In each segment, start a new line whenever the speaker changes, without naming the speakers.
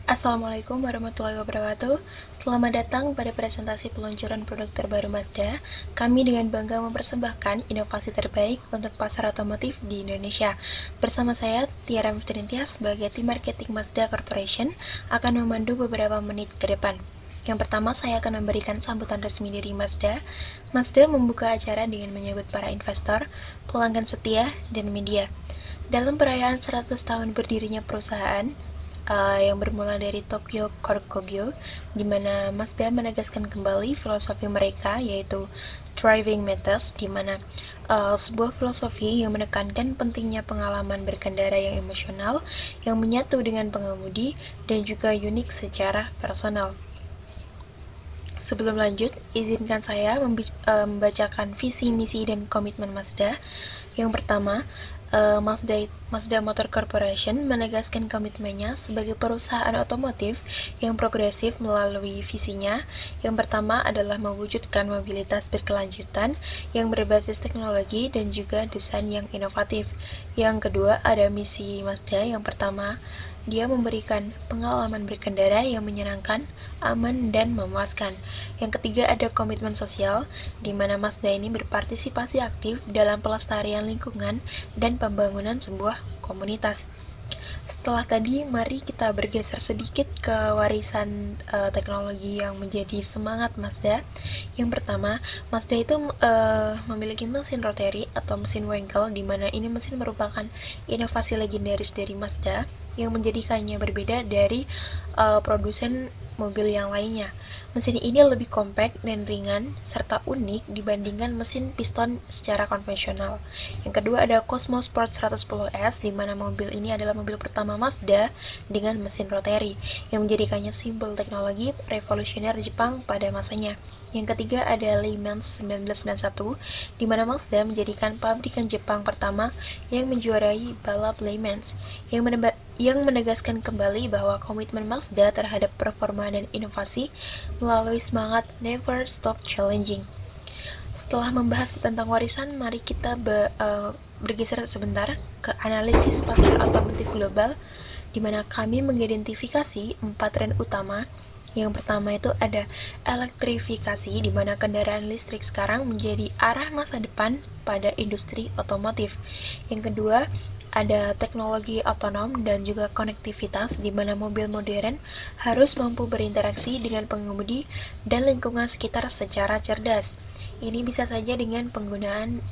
Assalamualaikum warahmatullahi wabarakatuh. Selamat datang pada presentasi peluncuran produk terbaru Mazda. Kami dengan bangga mempersembahkan inovasi terbaik untuk pasar otomotif di Indonesia. Bersama saya, Tiara Miftirintias, sebagai tim marketing Mazda Corporation, akan memandu beberapa menit ke depan. Yang pertama, saya akan memberikan sambutan resmi dari Mazda. Mazda membuka acara dengan menyebut para investor, pelanggan setia, dan media. Dalam perayaan 100 tahun berdirinya perusahaan, yang bermula dari Tokyo Car Kogyo, di mana Mazda menegaskan kembali filosofi mereka, yaitu Driving Matters, di mana sebuah filosofi yang menekankan pentingnya pengalaman berkendara yang emosional, yang menyatu dengan pengemudi, dan juga unik secara personal. Sebelum lanjut, izinkan saya membacakan visi, misi, dan komitmen Mazda. Yang pertama, Mazda Motor Corporation menegaskan komitmennya sebagai perusahaan otomotif yang progresif melalui visinya. Yang pertama adalah mewujudkan mobilitas berkelanjutan yang berbasis teknologi dan juga desain yang inovatif. Yang kedua ada misi Mazda. Yang pertama, dia memberikan pengalaman berkendara yang menyenangkan, aman, dan memuaskan. Yang ketiga ada komitmen sosial, di mana Mazda ini berpartisipasi aktif dalam pelestarian lingkungan dan pembangunan sebuah komunitas. Setelah tadi, mari kita bergeser sedikit ke warisan teknologi yang menjadi semangat Mazda. Yang pertama, Mazda itu memiliki mesin rotary atau mesin Wankel, di mana ini mesin merupakan inovasi legendaris dari Mazda yang menjadikannya berbeda dari produsen mobil yang lainnya. Mesin ini lebih kompak dan ringan serta unik dibandingkan mesin piston secara konvensional. Yang kedua ada Cosmo Sport 110S, di mana mobil ini adalah mobil pertama Mazda dengan mesin rotary yang menjadikannya simbol teknologi revolusioner Jepang pada masanya. Yang ketiga ada Le Mans 1991, di mana Mazda menjadikan pabrikan Jepang pertama yang menjuarai balap Le Mans, yang menegaskan kembali bahwa komitmen Mazda terhadap performa dan inovasi melalui semangat Never Stop Challenging. Setelah membahas tentang warisan, mari kita bergeser sebentar ke analisis pasar otomotif global, di mana kami mengidentifikasi 4 tren utama. Yang pertama itu ada elektrifikasi, di mana kendaraan listrik sekarang menjadi arah masa depan pada industri otomotif. Yang kedua, ada teknologi otonom dan juga konektivitas, di mana mobil modern harus mampu berinteraksi dengan pengemudi dan lingkungan sekitar secara cerdas. Ini bisa saja dengan penggunaan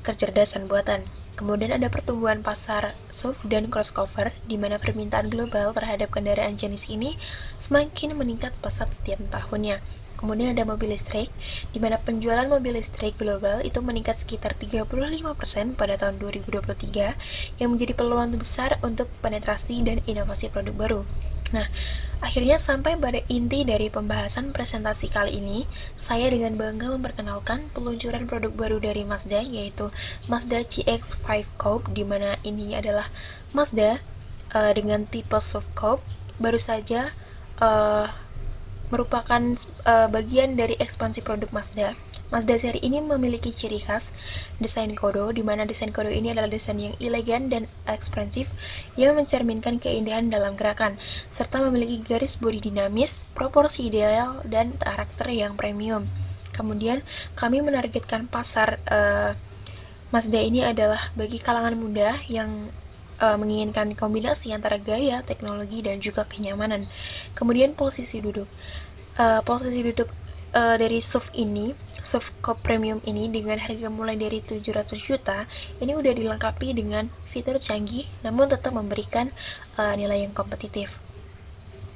kecerdasan buatan. Kemudian ada pertumbuhan pasar SUV dan crossover, di mana permintaan global terhadap kendaraan jenis ini semakin meningkat pesat setiap tahunnya. Kemudian ada mobil listrik, di mana penjualan mobil listrik global itu meningkat sekitar 35% pada tahun 2023, yang menjadi peluang besar untuk penetrasi dan inovasi produk baru. Nah, akhirnya sampai pada inti dari pembahasan presentasi kali ini. Saya dengan bangga memperkenalkan peluncuran produk baru dari Mazda, yaitu Mazda CX-5 Coupe, di mana ini adalah Mazda dengan tipe SUV Coupe. Baru saja merupakan bagian dari ekspansi produk Mazda. Mazda seri ini memiliki ciri khas desain kodo, di mana desain kodo ini adalah desain yang elegan dan ekspresif yang mencerminkan keindahan dalam gerakan, serta memiliki garis bodi dinamis, proporsi ideal, dan karakter yang premium. Kemudian, kami menargetkan pasar Mazda ini adalah bagi kalangan muda yang menginginkan kombinasi antara gaya, teknologi, dan juga kenyamanan. Kemudian posisi duduk. Dari SUV Coupe Premium ini dengan harga mulai dari 700 juta, ini udah dilengkapi dengan fitur canggih namun tetap memberikan nilai yang kompetitif.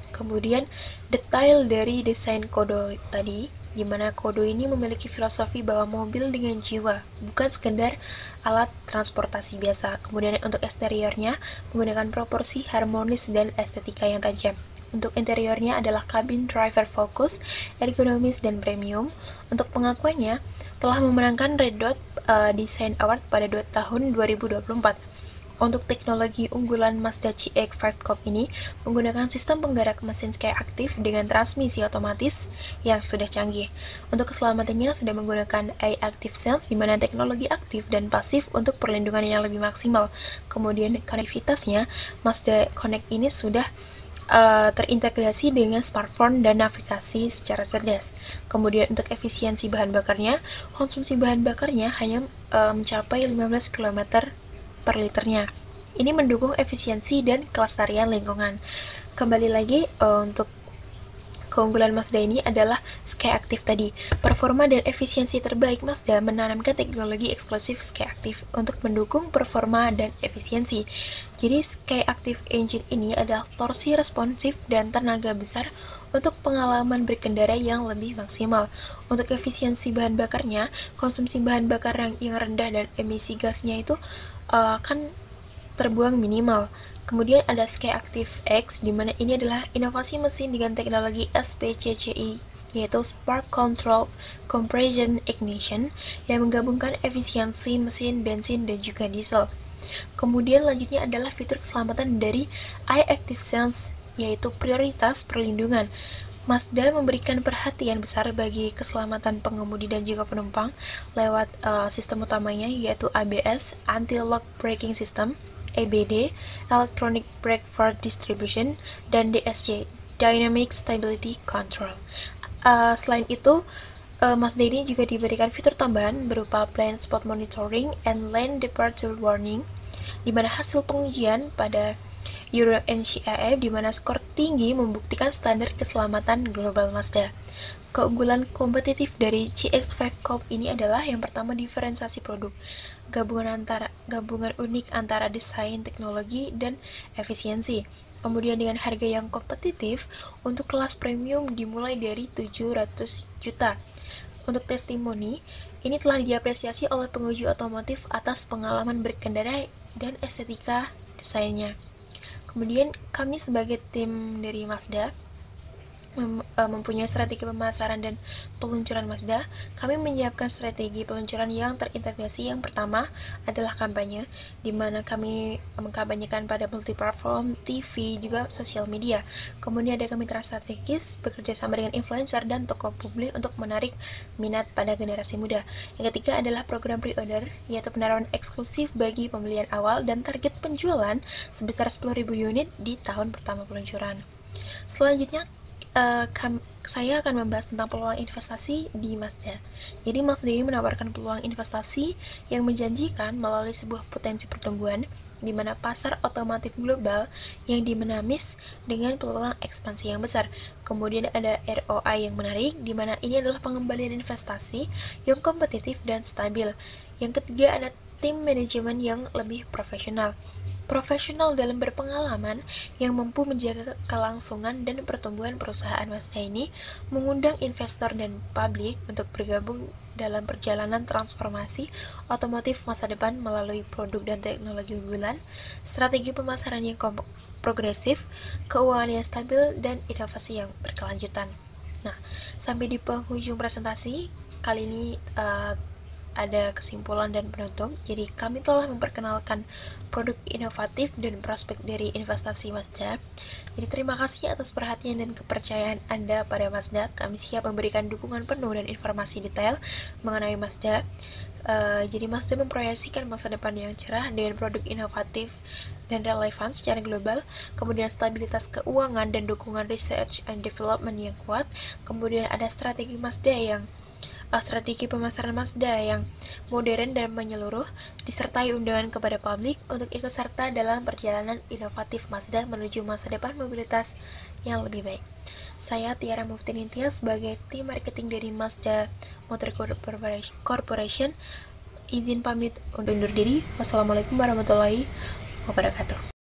Kemudian detail dari desain kodo tadi, di mana kodo ini memiliki filosofi bahwa mobil dengan jiwa, bukan sekedar alat transportasi biasa. Kemudian untuk eksteriornya menggunakan proporsi harmonis dan estetika yang tajam. Untuk interiornya adalah kabin driver fokus, ergonomis, dan premium. Untuk pengakuannya, telah memenangkan Red Dot Design Award pada tahun 2024. Untuk teknologi unggulan Mazda CX-5 Coupe ini menggunakan sistem penggerak mesin Sky Active dengan transmisi otomatis yang sudah canggih. Untuk keselamatannya sudah menggunakan AI Active Sense, di mana teknologi aktif dan pasif untuk perlindungan yang lebih maksimal. Kemudian konektivitasnya, Mazda Connect ini sudah terintegrasi dengan smartphone dan navigasi secara cerdas. Kemudian untuk efisiensi bahan bakarnya, konsumsi bahan bakarnya hanya mencapai 15 km per liternya. Ini mendukung efisiensi dan kelestarian lingkungan. Kembali lagi untuk keunggulan Mazda ini adalah Skyactiv tadi. Performa dan efisiensi terbaik Mazda menanamkan teknologi eksklusif Skyactiv untuk mendukung performa dan efisiensi. Jadi Skyactiv Engine ini adalah torsi responsif dan tenaga besar untuk pengalaman berkendara yang lebih maksimal. Untuk efisiensi bahan bakarnya, konsumsi bahan bakar yang rendah dan emisi gasnya itu akan terbuang minimal. Kemudian ada Skyactiv X, di mana ini adalah inovasi mesin dengan teknologi SPCCI, yaitu Spark Control Compression Ignition, yang menggabungkan efisiensi mesin bensin dan juga diesel. Kemudian lanjutnya adalah fitur keselamatan dari iActiv-Sense, yaitu prioritas perlindungan. Mazda memberikan perhatian besar bagi keselamatan pengemudi dan juga penumpang lewat sistem utamanya, yaitu ABS, Anti-Lock Braking System, EBD, Electronic Brake for Distribution, dan DSC, Dynamic Stability Control. Selain itu, Mazda ini juga diberikan fitur tambahan berupa Blind Spot Monitoring and Lane Departure Warning, di mana hasil pengujian pada Euro NCAP di mana skor tinggi membuktikan standar keselamatan global Mazda. Keunggulan kompetitif dari CX-5 Coupe ini adalah yang pertama diferensiasi produk, gabungan unik antara desain, teknologi, dan efisiensi. Kemudian dengan harga yang kompetitif untuk kelas premium dimulai dari 700 juta. Untuk testimoni, ini telah diapresiasi oleh penguji otomotif atas pengalaman berkendara dan estetika desainnya. Kemudian kami sebagai tim dari Mazda mempunyai strategi pemasaran dan peluncuran Mazda. Kami menyiapkan strategi peluncuran yang terintegrasi. Yang pertama adalah kampanye, di mana kami mengkampanyekan pada multi-platform, TV, juga sosial media. Kemudian ada kemistri strategis, bekerja sama dengan influencer dan tokoh publik untuk menarik minat pada generasi muda. Yang ketiga adalah program pre-order, yaitu penawaran eksklusif bagi pembelian awal dan target penjualan sebesar 10.000 unit di tahun pertama peluncuran. Selanjutnya, saya akan membahas tentang peluang investasi di Mazda. Jadi Mazda ini menawarkan peluang investasi yang menjanjikan melalui sebuah potensi pertumbuhan di mana pasar otomotif global yang dinamis dengan peluang ekspansi yang besar. Kemudian ada ROI yang menarik, di mana ini adalah pengembalian investasi yang kompetitif dan stabil. Yang ketiga ada tim manajemen yang lebih profesional dalam berpengalaman yang mampu menjaga kelangsungan dan pertumbuhan perusahaan Mazda ini, mengundang investor dan publik untuk bergabung dalam perjalanan transformasi otomotif masa depan melalui produk dan teknologi unggulan, strategi pemasaran yang progresif, keuangan yang stabil, dan inovasi yang berkelanjutan. Nah, sampai di penghujung presentasi kali ini ada kesimpulan dan penutup. Jadi kami telah memperkenalkan produk inovatif dan prospek dari investasi Mazda. Jadi terima kasih atas perhatian dan kepercayaan Anda pada Mazda. Kami siap memberikan dukungan penuh dan informasi detail mengenai Mazda. Jadi Mazda memproyeksikan masa depan yang cerah dengan produk inovatif dan relevan secara global, kemudian stabilitas keuangan dan dukungan research and development yang kuat, kemudian ada strategi pemasaran Mazda yang modern dan menyeluruh, disertai undangan kepada publik untuk ikut serta dalam perjalanan inovatif Mazda menuju masa depan mobilitas yang lebih baik. Saya Tiara Muftinintia sebagai tim marketing dari Mazda Motor Corporation, izin pamit untuk undur diri. Wassalamualaikum warahmatullahi wabarakatuh.